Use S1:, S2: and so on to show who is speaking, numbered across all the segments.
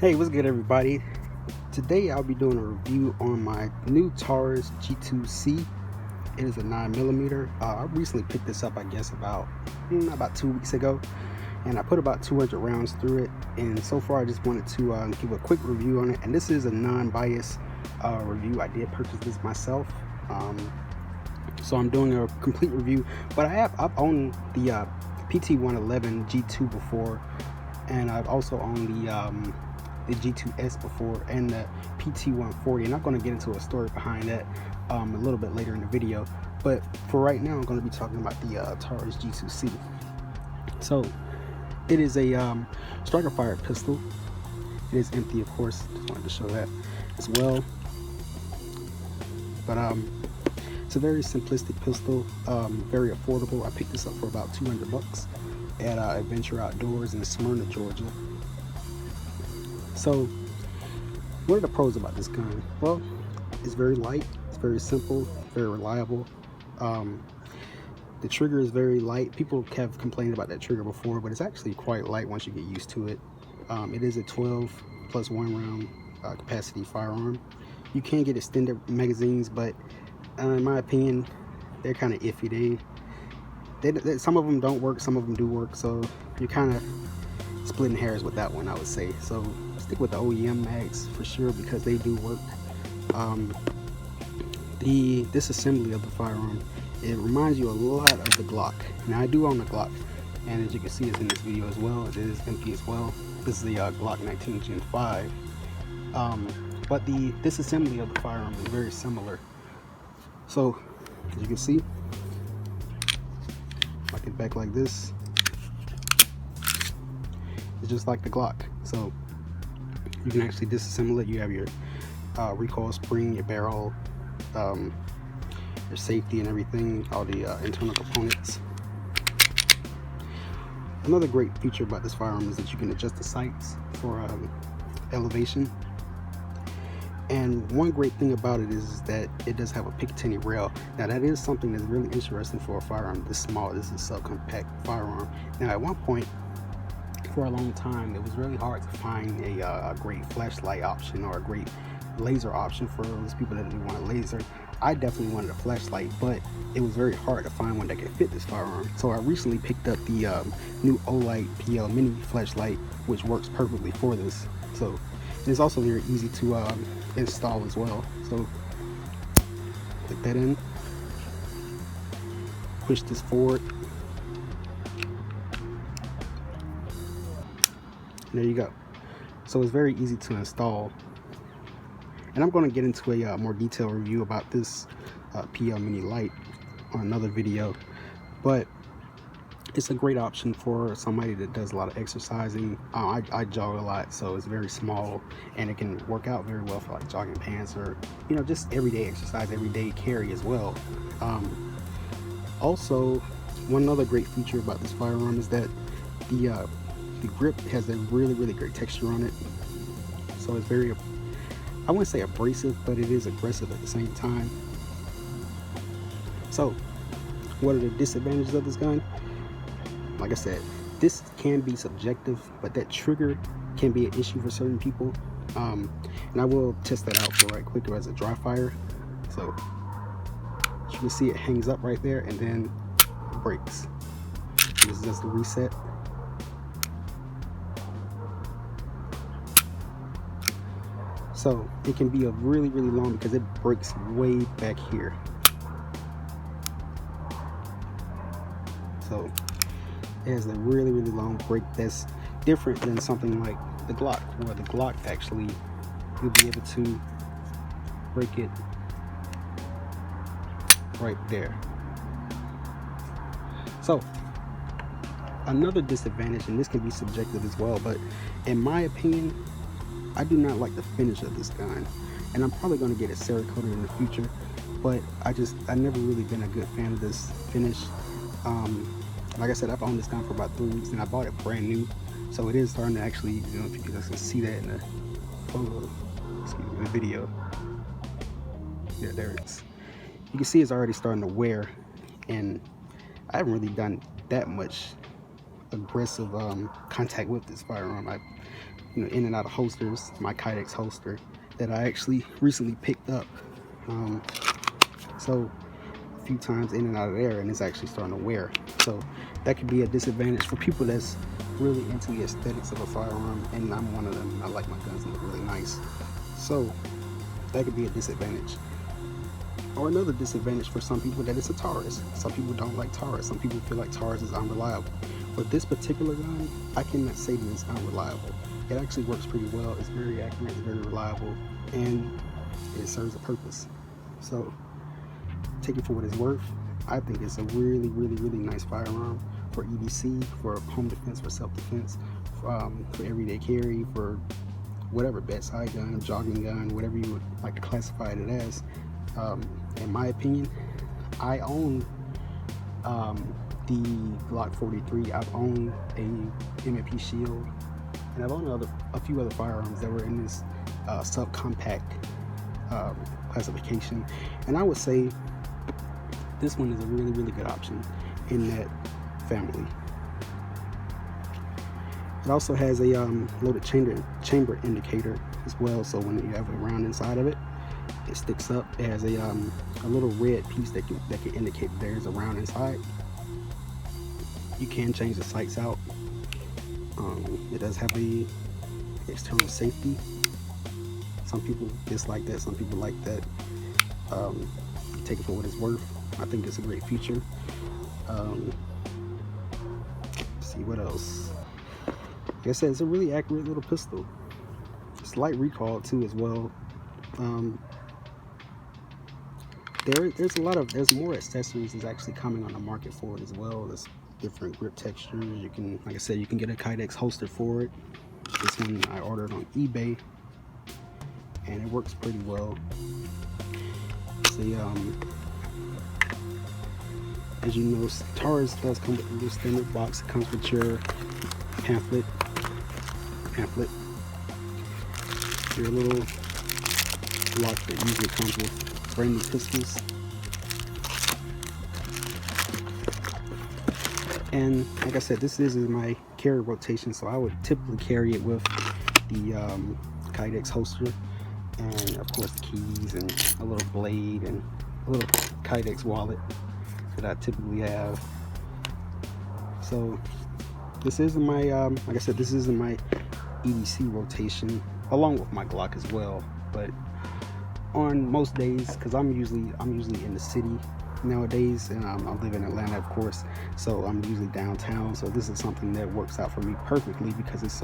S1: Hey, what's good, everybody? Today I'll be doing a review on my new Taurus G2C. It is a 9mm. I recently picked this up, I guess, about 2 weeks ago, and I put about 200 rounds through it. And so far, I just wanted to give a quick review on it. And this is a non-biased review. I did purchase this myself, so I'm doing a complete review. But I've owned the PT111 G2 before, and I've also owned the G2S before, and the PT140, and I'm going to get into a story behind that a little bit later in the video. But for right now, I'm going to be talking about the Taurus G2C. So it is a striker fired pistol. It is empty, of course. Just wanted to show that as well. But it's a very simplistic pistol, very affordable. I picked this up for about 200 bucks at Adventure Outdoors in Smyrna, Georgia. So what are the pros about this gun? Well, it's very light, it's very simple, very reliable. The trigger is very light. People have complained about that trigger before, but it's actually quite light once you get used to it. It is a 12 plus 1 round capacity firearm. You can get extended magazines, but in my opinion, they're kind of iffy. They some of them don't work, some of them do work, so you're kind of splitting hairs with that one, I would say. So stick with the OEM mags for sure, because they do work. The disassembly of the firearm, it reminds you a lot of the Glock. Now, I do own the Glock, and as you can see, it's in this video as well. It is empty as well. This is the Glock 19 Gen 5. But the disassembly of the firearm is very similar. So as you can see, lock it back like this. It's just like the Glock. So you can actually disassemble it. You have your recoil spring, your barrel, your safety and everything, all the internal components. Another great feature about this firearm is that you can adjust the sights for elevation. And one great thing about it is that it does have a Picatinny rail. Now, that is something that's really interesting for a firearm this small. This is a subcompact firearm. Now, at one point, for a long time, it was really hard to find a great flashlight option or a great laser option for those people that didn't want a laser. I definitely wanted a flashlight, but it was very hard to find one that could fit this firearm. So I recently picked up the new Olight PL Mini flashlight, which works perfectly for this. So it's also very easy to install as well. So put that in, push this forward. There you go. So it's very easy to install, and I'm going to get into a more detailed review about this PL Mini Lite on another video. But it's a great option for somebody that does a lot of exercising. I jog a lot, so it's very small, and it can work out very well for like jogging pants, or just everyday exercise, everyday carry as well. Also, one other great feature about this firearm is that the grip has a really great texture on it. So it's very, I wouldn't say abrasive, but it is aggressive at the same time. So what are the disadvantages of this gun? Like I said, this can be subjective, but that trigger can be an issue for certain people. And I will test that out for right quick as a dry fire. So as you can see, it hangs up right there and then it breaks. This is just the reset. So it can be a really long, because it breaks way back here. So it has a really long break that's different than something like the Glock, where the Glock actually, you'll be able to break it right there. So another disadvantage, and this can be subjective as well, but in my opinion, I do not like the finish of this gun, and I'm probably going to get it Cerakoted in the future, but I never really been a good fan of this finish. Like I said, I've owned this gun for about 3 weeks, and I bought it brand new, so it is starting to actually, if you guys can see that in the photo, the video. Yeah, there it is. You can see it's already starting to wear, and I haven't really done that much aggressive contact with this firearm. I in and out of holsters. My Kydex holster that I actually recently picked up. So a few times in and out of there, and it's actually starting to wear. So that could be a disadvantage for people that's really into the aesthetics of a firearm, and I'm one of them. I like my guns to look really nice. So that could be a disadvantage. Or another disadvantage for some people, that it's a Taurus. Some people don't like Taurus. Some people feel like Taurus is unreliable. For this particular gun, I cannot say that it's unreliable. It actually works pretty well. It's very accurate, it's very reliable, and it serves a purpose. So take it for what it's worth. I think it's a really, really, really nice firearm for EDC, for home defense, for self-defense, for everyday carry, for whatever, bedside gun, jogging gun, whatever you would like to classify it as. In my opinion, I own the Glock 43. I've owned a M&P Shield, and I've owned a few other firearms that were in this subcompact classification, and I would say this one is a really, really good option in that family. It also has a loaded chamber indicator as well, so when you have a round inside of it, it sticks up. It has a little red piece that can indicate there's a round inside. You can change the sights out. It does have a external safety. Some people dislike that, some people like that. Take it for what it's worth. I think it's a great feature. Let's see what else. Like I said, it's a really accurate little pistol. It's light recoil too as well. There's more accessories that's actually coming on the market for it as well. There's different grip textures. You can, like I said, you can get a Kydex holster for it. This one I ordered on eBay, and it works pretty well. See, as you know, Taurus does come with the standard box. It comes with your pamphlet, your little lock that usually comes with brand new pistols. And like I said, this is my carry rotation, so I would typically carry it with the Kydex holster, and of course the keys, and a little blade, and a little Kydex wallet that I typically have. So this is my like I said, this is in my EDC rotation, along with my Glock as well. But on most days, because I'm usually in the city nowadays, and I live in Atlanta, of course, so I'm usually downtown. So this is something that works out for me perfectly, because it's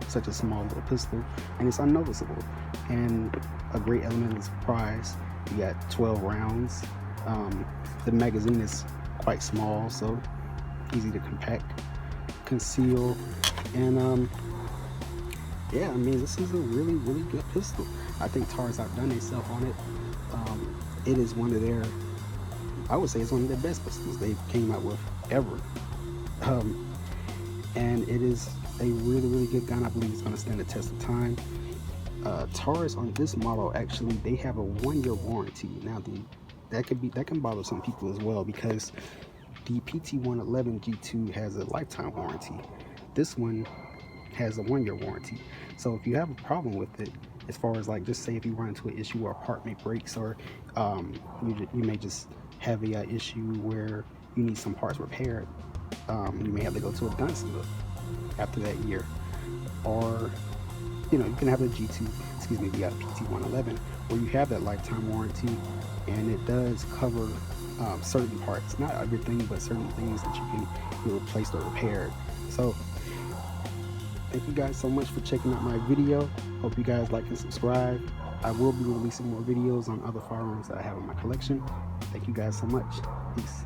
S1: such a small little pistol, and it's unnoticeable, and a great element of surprise. You got 12 rounds. The magazine is quite small, so easy to compact, conceal, and yeah, I mean, this is a really, really good pistol. I think Taurus outdone themselves on it. It is one of their, I would say it's one of their best pistols they came out with ever. And it is a really, really good gun. I believe it's going to stand the test of time. Taurus on this model, actually, they have a 1-year warranty. Now, that can bother some people as well, because the PT111 G2 has a lifetime warranty. This one has a 1-year warranty. So if you have a problem with it, as far as, like, just say if you run into an issue where a part may breaks, or you may just have a issue where you need some parts repaired, you may have to go to a gunsmith after that year. Or you can have the G2, excuse me, the PT111, where you have that lifetime warranty, and it does cover certain parts, not everything, but certain things that you can get replaced or repaired. So thank you guys so much for checking out my video. Hope you guys like and subscribe. I will be releasing more videos on other firearms that I have in my collection. Thank you guys so much. Peace.